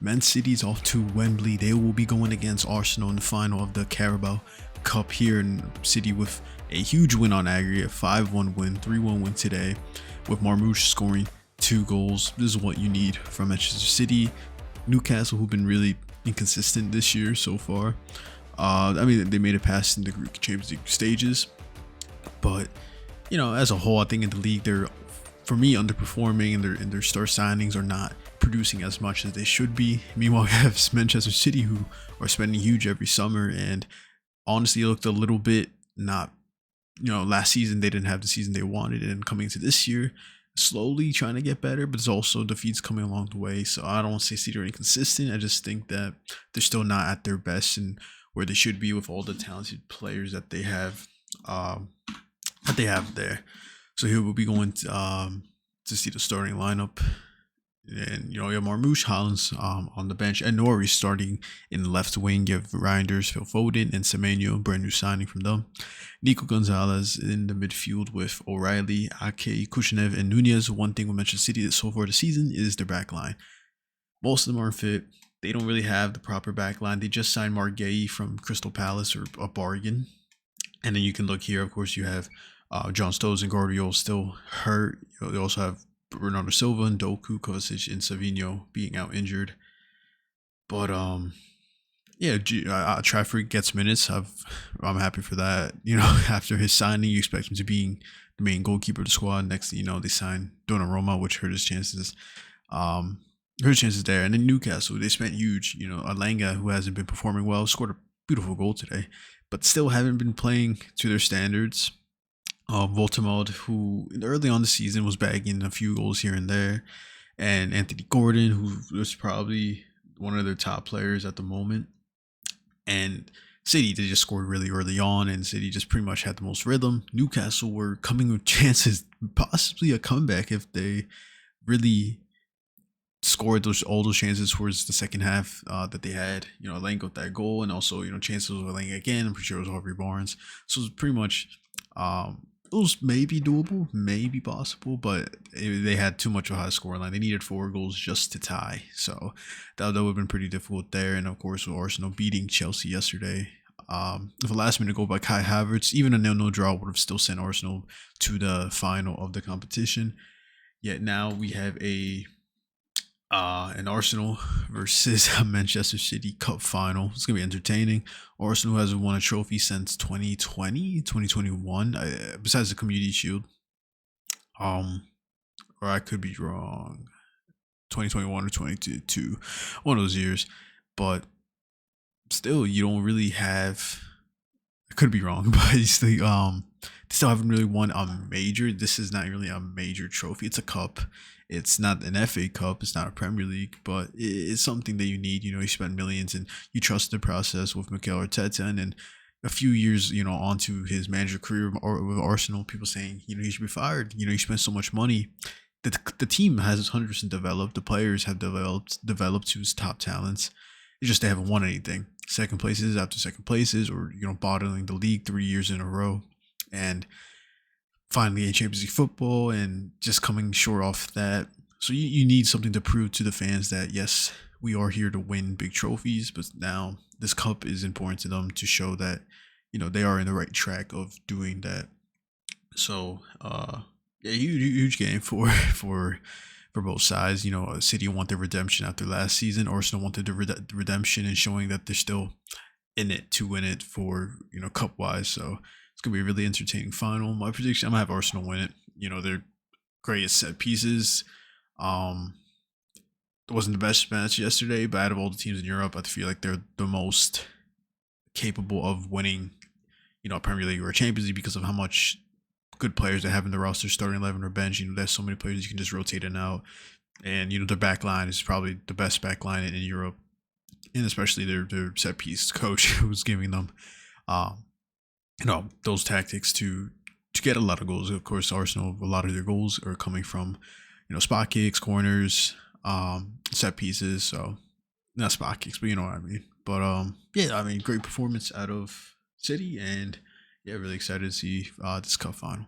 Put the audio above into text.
Man City's off to Wembley. They will be going against Arsenal in the final of the Carabao Cup here in City with a huge win on aggregate, 5-1 win, 3-1 win today, with Marmoush scoring 2 goals. This is what you need from Manchester City. Newcastle, who've been really inconsistent this year so far. I mean, they made it past in the Greek Champions League stages, but you know, as a whole, I think in the league they're, for me, underperforming, and their star signings are not producing as much as they should be. Meanwhile, we have Manchester City, who are spending huge every summer, and honestly, it looked a little bit not, last season they didn't have the season they wanted, and coming into this year, slowly trying to get better, but there's also defeats coming along the way. So I don't want to say City are inconsistent. I just think that they're still not at their best and where they should be with all the talented players that they have. There. So here we'll be going to see the starting lineup. And you have Marmoush, Hollins on the bench, and Nori starting in the left wing. You have Reinders, Phil Foden, and Semenyo, brand new signing from them. Nico Gonzalez in the midfield with O'Reilly, Ake, Kushnev, and Nunez. One thing with Manchester City that so far this season is their back line. Most of them aren't fit. They don't really have the proper back line. They just signed Mark Gay from Crystal Palace, or a bargain. And then you can look here, of course, you have John Stones and Guardiola still hurt. They also have Bernardo Silva and Doku, Kovacic, and Savinho being out injured. But Trafford gets minutes. I'm happy for that. After his signing, you expect him to be the main goalkeeper of the squad. Next, they signed Donnarumma, which hurt his chances. There. And then Newcastle, they spent huge. Alanga, who hasn't been performing well, scored a beautiful goal today, but still haven't been playing to their standards. Voltemade, who early on the season was bagging a few goals here and there, and Anthony Gordon, who was probably one of their top players at the moment. And City, they just scored really early on, and City just pretty much had the most rhythm. Newcastle were coming with chances, possibly a comeback if they really scored all those chances towards the second half that they had. Alanga got that goal, and also chances of Alanga again. I'm pretty sure it was Aubrey Barnes. So it was pretty much it was maybe doable, maybe possible, but they had too much of a high score line. They needed 4 goals just to tie, so that would have been pretty difficult there. And of course, with Arsenal beating Chelsea yesterday, with a last-minute goal by Kai Havertz, even a 0-0 draw would have still sent Arsenal to the final of the competition. Yet now we have an Arsenal versus Manchester City Cup final. It's going to be entertaining. Arsenal hasn't won a trophy since 2021, besides the Community Shield. Or I could be wrong. 2021 or 2022, one of those years. But still, you don't really have... I could be wrong, but they still haven't really won a major. This is not really a major trophy. It's a cup. It's not an FA Cup. It's not a Premier League, but it's something that you need. You spend millions, and you trust the process with Mikel Arteta. And then a few years, onto his manager career with Arsenal, people saying, he should be fired. You spent so much money. The team has 100% developed. The players have developed to his top talents. It's just they haven't won anything. Second places after second places, or bottling the league 3 years in a row, and finally in Champions League football, and just coming short off that. So you need something to prove to the fans that yes, we are here to win big trophies, but now this cup is important to them to show that they are in the right track of doing that. So huge game for both sides. City want their redemption after last season. Arsenal wanted the redemption and showing that they're still in it to win it for cup wise. So it's gonna be a really entertaining final. My prediction: I'm gonna have Arsenal win it. They're great at set pieces. It wasn't the best match yesterday, but out of all the teams in Europe, I feel like they're the most capable of winning, a Premier League or a Champions League because of how much good players they have in the roster, starting 11 or bench. There's so many players you can just rotate in and out, and their back line is probably the best back line in Europe, and especially their set piece coach who's giving them those tactics to get a lot of goals. Of course, Arsenal, a lot of their goals are coming from spot kicks, corners, set pieces. So not spot kicks, but you know what I mean. But great performance out of City, and really excited to see this cup final.